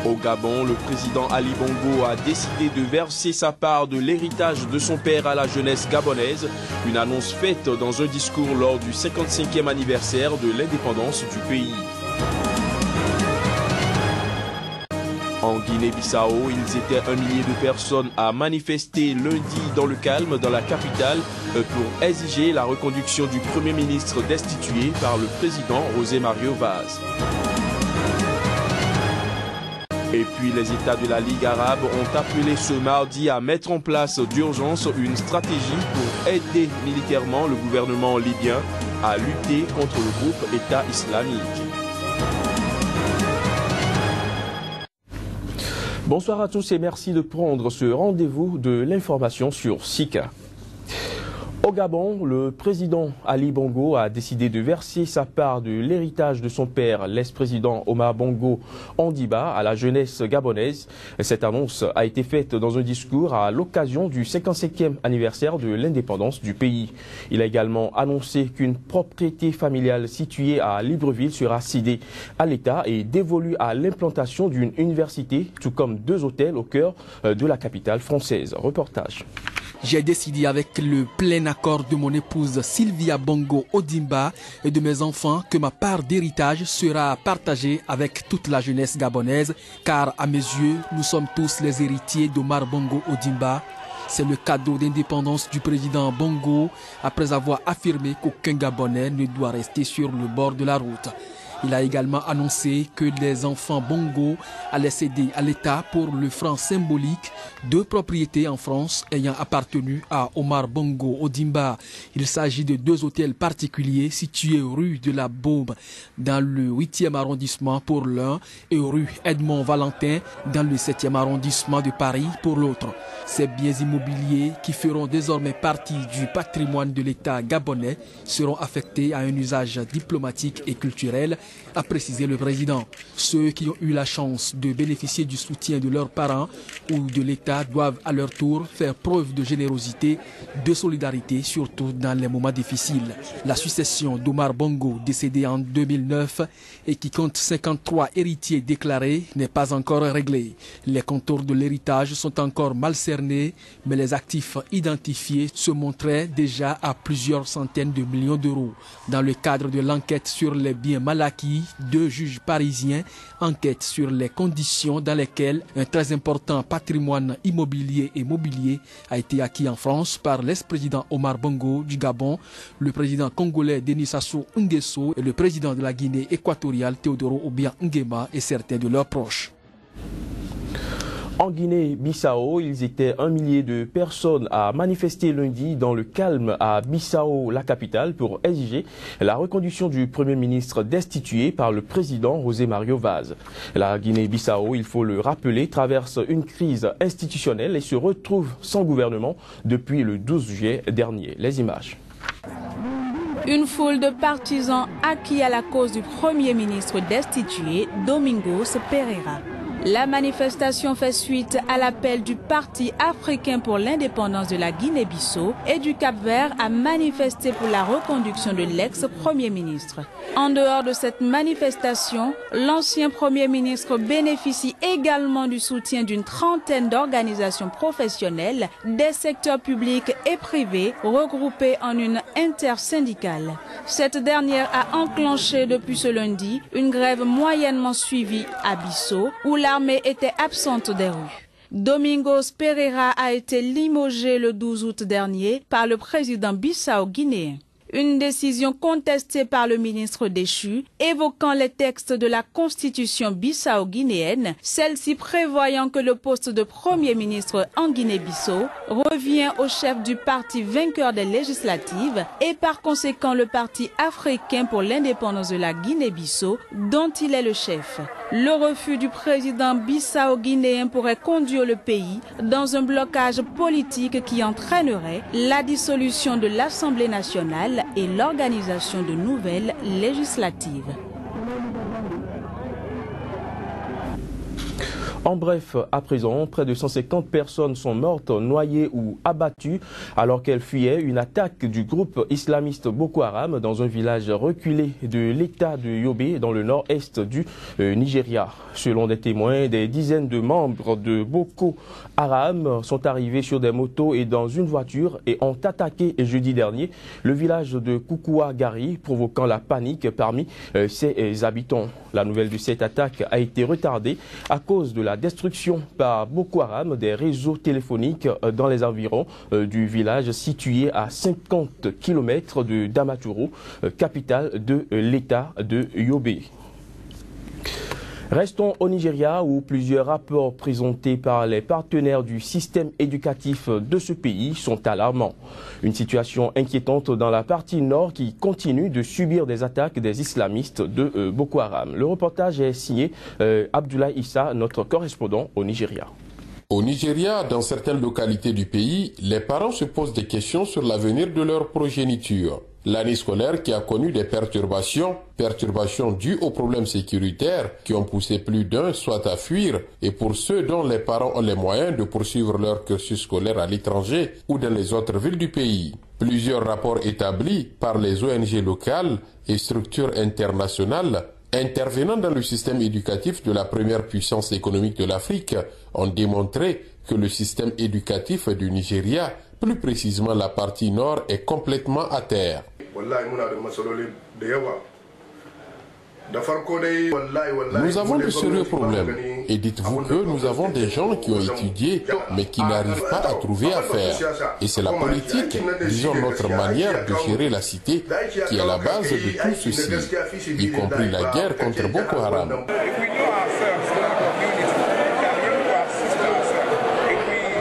Au Gabon, le président Ali Bongo a décidé de verser sa part de l'héritage de son père à la jeunesse gabonaise, une annonce faite dans un discours lors du 55e anniversaire de l'indépendance du pays. En Guinée-Bissau, ils étaient 1 millier de personnes à manifester lundi dans le calme dans la capitale pour exiger la reconduction du Premier ministre destitué par le président José Mario Vaz. Et puis les États de la Ligue arabe ont appelé ce mardi à mettre en place d'urgence une stratégie pour aider militairement le gouvernement libyen à lutter contre le groupe État islamique. Bonsoir à tous et merci de prendre ce rendez-vous de l'information sur Sika. Au Gabon, le président Ali Bongo a décidé de verser sa part de l'héritage de son père, l'ex-président Omar Bongo Ondimba, à la jeunesse gabonaise. Cette annonce a été faite dans un discours à l'occasion du 55e anniversaire de l'indépendance du pays. Il a également annoncé qu'une propriété familiale située à Libreville sera cédée à l'État et dévolue à l'implantation d'une université, tout comme 2 hôtels au cœur de la capitale française. Reportage. J'ai décidé avec le plein accord de mon épouse Sylvia Bongo Ondimba et de mes enfants que ma part d'héritage sera partagée avec toute la jeunesse gabonaise, car à mes yeux, nous sommes tous les héritiers d'Omar Bongo Ondimba. C'est le cadeau d'indépendance du président Bongo après avoir affirmé qu'aucun Gabonais ne doit rester sur le bord de la route. Il a également annoncé que les enfants Bongo allaient céder à l'État pour le franc symbolique 2 propriétés en France ayant appartenu à Omar Bongo Ondimba. Il s'agit de 2 hôtels particuliers situés rue de la Baume dans le 8e arrondissement pour l'un et rue Edmond Valentin dans le 7e arrondissement de Paris pour l'autre. Ces biens immobiliers qui feront désormais partie du patrimoine de l'État gabonais seront affectés à un usage diplomatique et culturel, a précisé le président. Ceux qui ont eu la chance de bénéficier du soutien de leurs parents ou de l'État doivent à leur tour faire preuve de générosité, de solidarité, surtout dans les moments difficiles. La succession d'Omar Bongo, décédé en 2009 et qui compte 53 héritiers déclarés, n'est pas encore réglée. Les contours de l'héritage sont encore mal cernés, mais les actifs identifiés se montraient déjà à plusieurs centaines de millions d'euros. Dans le cadre de l'enquête sur les biens mal acquis, 2 juges parisiens enquêtent sur les conditions dans lesquelles un très important patrimoine immobilier et mobilier a été acquis en France par l'ex-président Omar Bongo du Gabon, le président congolais Denis Sassou Nguesso et le président de la Guinée équatoriale Teodoro Obiang Nguema et certains de leurs proches. En Guinée-Bissau, ils étaient 1 millier de personnes à manifester lundi dans le calme à Bissau, la capitale, pour exiger la reconduction du Premier ministre destitué par le président José Mario Vaz. La Guinée-Bissau, il faut le rappeler, traverse une crise institutionnelle et se retrouve sans gouvernement depuis le 12 juillet dernier. Les images. Une foule de partisans acquis à la cause du Premier ministre destitué, Domingos Pereira. La manifestation fait suite à l'appel du Parti africain pour l'indépendance de la Guinée-Bissau et du Cap-Vert à manifester pour la reconduction de l'ex-premier ministre. En dehors de cette manifestation, l'ancien premier ministre bénéficie également du soutien d'une trentaine d'organisations professionnelles des secteurs publics et privés regroupés en une intersyndicale. Cette dernière a enclenché depuis ce lundi une grève moyennement suivie à Bissau où l'armée était absente des rues. Domingos Pereira a été limogé le 12 août dernier par le président bissau-guinéen. Une décision contestée par le ministre déchu, évoquant les textes de la constitution bissau-guinéenne, celle-ci prévoyant que le poste de Premier ministre en Guinée-Bissau revient au chef du parti vainqueur des législatives et par conséquent le Parti africain pour l'indépendance de la Guinée-Bissau, dont il est le chef. Le refus du président bissau-guinéen pourrait conduire le pays dans un blocage politique qui entraînerait la dissolution de l'Assemblée nationale et l'organisation de nouvelles législatives. En bref, à présent, près de 150 personnes sont mortes, noyées ou abattues alors qu'elles fuyaient une attaque du groupe islamiste Boko Haram dans un village reculé de l'État de Yobe dans le nord-est du Nigeria. Selon des témoins, des dizaines de membres de Boko Haram sont arrivés sur des motos et dans une voiture et ont attaqué jeudi dernier le village de Koukoua-Gari, provoquant la panique parmi ses habitants. La nouvelle de cette attaque a été retardée à cause de la destruction par Boko Haram des réseaux téléphoniques dans les environs du village situé à 50 km de Damaturu, capitale de l'État de Yobe. Restons au Nigeria où plusieurs rapports présentés par les partenaires du système éducatif de ce pays sont alarmants. Une situation inquiétante dans la partie nord qui continue de subir des attaques des islamistes de Boko Haram. Le reportage est signé Abdoulaye Issa, notre correspondant au Nigeria. Au Nigeria, dans certaines localités du pays, les parents se posent des questions sur l'avenir de leur progéniture. L'année scolaire qui a connu des perturbations dues aux problèmes sécuritaires qui ont poussé plus d'un soit à fuir, et pour ceux dont les parents ont les moyens de poursuivre leur cursus scolaire à l'étranger ou dans les autres villes du pays. Plusieurs rapports établis par les ONG locales et structures internationales intervenant dans le système éducatif de la première puissance économique de l'Afrique ont démontré que le système éducatif du Nigeria, plus précisément la partie nord, est complètement à terre. Nous avons de sérieux problèmes et dites-vous que nous avons des gens qui ont étudié mais qui n'arrivent pas à trouver affaire. Et c'est la politique, disons notre manière de gérer la cité, qui est la base de tout ceci, y compris la guerre contre Boko Haram.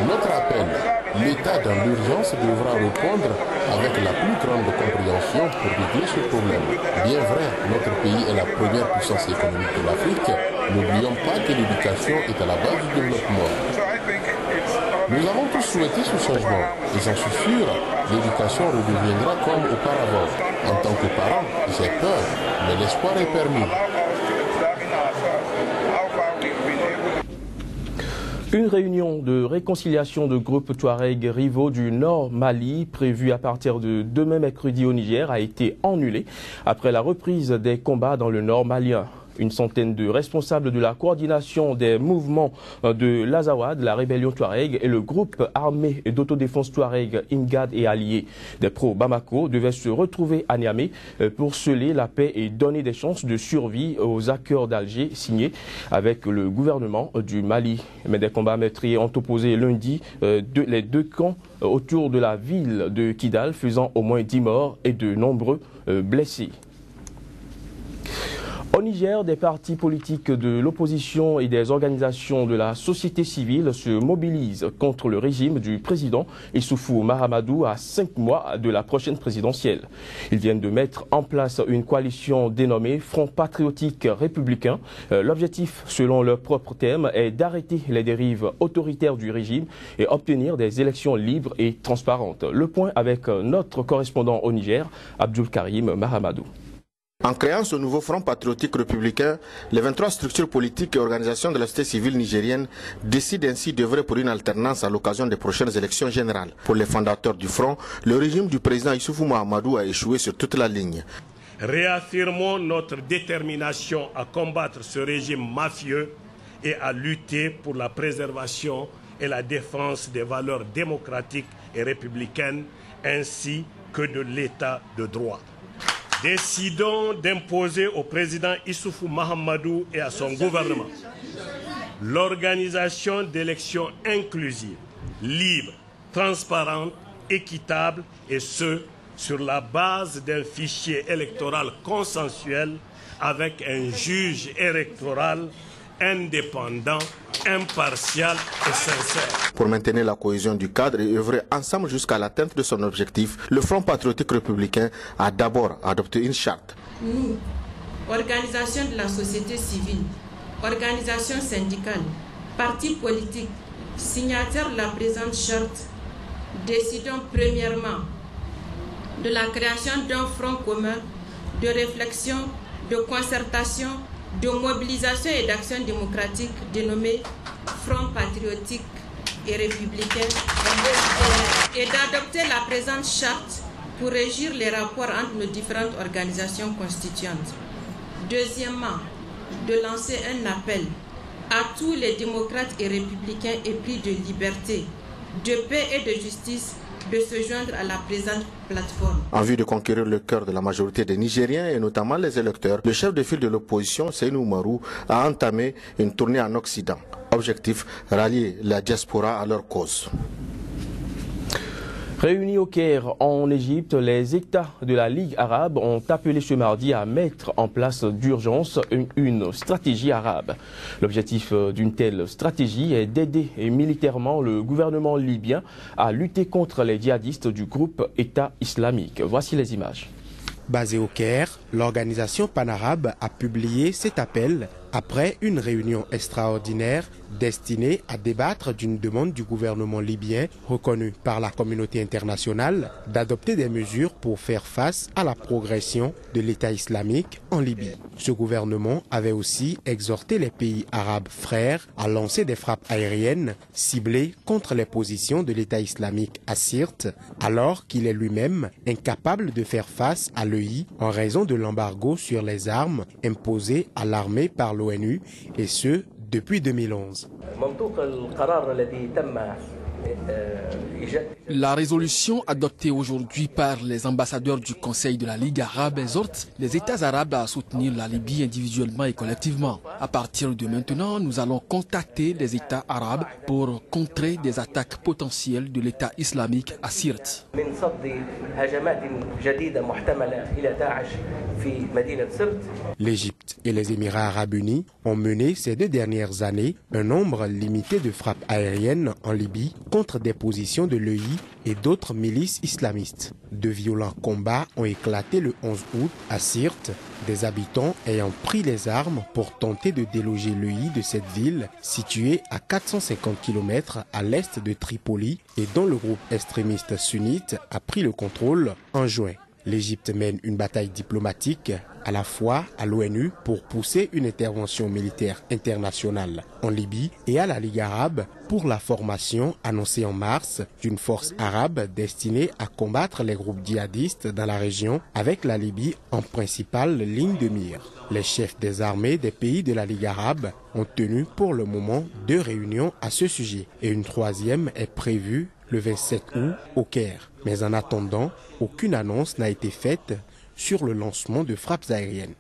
Notre appel, l'État dans l'urgence devra répondre avec la plus grande compréhension pour régler ce problème. Bien vrai, notre pays est la première puissance économique de l'Afrique. N'oublions pas que l'éducation est à la base du développement. Nous avons tous souhaité ce changement et j'en suis sûr, l'éducation redeviendra comme auparavant. En tant que parent, j'ai peur, mais l'espoir est permis. Une réunion de réconciliation de groupes Touareg rivaux du Nord Mali, prévue à partir de demain mercredi au Niger, a été annulée après la reprise des combats dans le Nord malien. Une centaine de responsables de la coordination des mouvements de l'Azawad, la rébellion Touareg et le groupe armé d'autodéfense Touareg, Ingad et alliés des pro-Bamako devaient se retrouver à Niamey pour sceller la paix et donner des chances de survie aux accords d'Alger signés avec le gouvernement du Mali. Mais des combats meurtriers ont opposé lundi les deux camps autour de la ville de Kidal, faisant au moins 10 morts et de nombreux blessés. Au Niger, des partis politiques de l'opposition et des organisations de la société civile se mobilisent contre le régime du président Issoufou Mahamadou à 5 mois de la prochaine présidentielle. Ils viennent de mettre en place une coalition dénommée Front patriotique républicain. L'objectif, selon leur propre terme, est d'arrêter les dérives autoritaires du régime et obtenir des élections libres et transparentes. Le point avec notre correspondant au Niger, Abdul Karim Mahamadou. En créant ce nouveau front patriotique républicain, les 23 structures politiques et organisations de la société civile nigérienne décident ainsi d'œuvrer pour une alternance à l'occasion des prochaines élections générales. Pour les fondateurs du front, le régime du président Issoufou Mahamadou a échoué sur toute la ligne. Réaffirmons notre détermination à combattre ce régime mafieux et à lutter pour la préservation et la défense des valeurs démocratiques et républicaines ainsi que de l'état de droit. Décidons d'imposer au président Issoufou Mahamadou et à son gouvernement l'organisation d'élections inclusives, libres, transparentes, équitables et ce, sur la base d'un fichier électoral consensuel avec un juge électoral indépendant, impartial et sincère. Pour maintenir la cohésion du cadre et œuvrer ensemble jusqu'à l'atteinte de son objectif, le Front patriotique républicain a d'abord adopté une charte. Nous, organisation de la société civile, organisations syndicales, partis politiques, signataires de la présente charte, décidons premièrement de la création d'un front commun de réflexion, de concertation de mobilisation et d'action démocratique dénommé Front patriotique et républicain et d'adopter la présente charte pour régir les rapports entre nos différentes organisations constituantes. Deuxièmement, de lancer un appel à tous les démocrates et républicains épris de liberté, de paix et de justice de se joindre à la présente plateforme. En vue de conquérir le cœur de la majorité des Nigériens et notamment les électeurs, le chef de file de l'opposition, Seynou Oumarou, a entamé une tournée en Occident. Objectif, rallier la diaspora à leur cause. Réunis au Caire, en Égypte, les États de la Ligue arabe ont appelé ce mardi à mettre en place d'urgence une stratégie arabe. L'objectif d'une telle stratégie est d'aider militairement le gouvernement libyen à lutter contre les djihadistes du groupe État islamique. Voici les images. Basée au Caire, l'organisation panarabe a publié cet appel après une réunion extraordinaire destinée à débattre d'une demande du gouvernement libyen reconnue par la communauté internationale d'adopter des mesures pour faire face à la progression de l'État islamique en Libye. Ce gouvernement avait aussi exhorté les pays arabes frères à lancer des frappes aériennes ciblées contre les positions de l'État islamique à Sirte, alors qu'il est lui-même incapable de faire face à l'EI en raison de l'embargo sur les armes imposé à l'armée par l'ONU, et ce depuis 2011. La résolution adoptée aujourd'hui par les ambassadeurs du Conseil de la Ligue arabe exhorte les États arabes à soutenir la Libye individuellement et collectivement. À partir de maintenant, nous allons contacter les États arabes pour contrer des attaques potentielles de l'État islamique à Sirte. L'Égypte et les Émirats arabes unis ont mené ces 2 dernières années un nombre limité de frappes aériennes en Libye contre des positions de l'EI et d'autres milices islamistes. De violents combats ont éclaté le 11 août à Sirte, des habitants ayant pris les armes pour tenter de déloger l'EI de cette ville située à 450 km à l'est de Tripoli et dont le groupe extrémiste sunnite a pris le contrôle en juin. L'Égypte mène une bataille diplomatique à la fois à l'ONU pour pousser une intervention militaire internationale en Libye et à la Ligue arabe pour la formation annoncée en mars d'une force arabe destinée à combattre les groupes djihadistes dans la région avec la Libye en principale ligne de mire. Les chefs des armées des pays de la Ligue arabe ont tenu pour le moment 2 réunions à ce sujet et une 3e est prévue le 27 août au Caire. Mais en attendant, aucune annonce n'a été faite sur le lancement de frappes aériennes.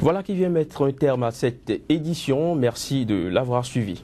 Voilà qui vient mettre un terme à cette édition. Merci de l'avoir suivi.